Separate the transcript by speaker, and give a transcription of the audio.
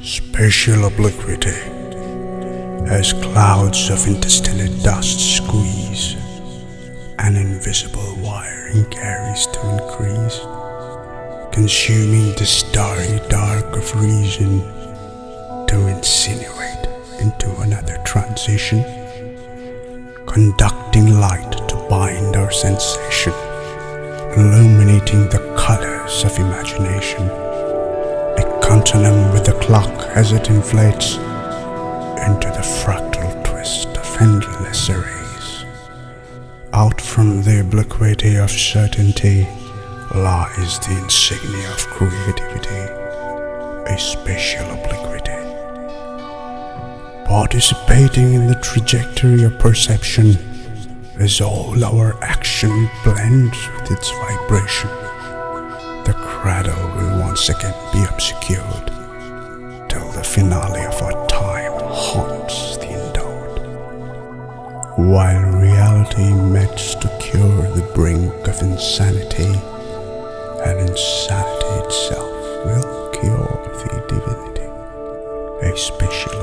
Speaker 1: Spatial obliquity, as clouds of interstellar dust squeeze, an invisible wiring carries to increase, consuming the starry dark of reason to insinuate into another transition, conducting light to bind our sensation, illuminating the colors of imagination, a continuum with the clock as it inflates into the fractal twist of endless arrays. Out from the obliquity of certainty lies the insignia of creativity, a spatial obliquity. Participating in the trajectory of perception as all our action blends with its vibration, the cradle will once again be obscured till the finale of our time haunts the endowed, while reality meets to cure the brink of insanity, and insanity itself will cure the divinity, a spatial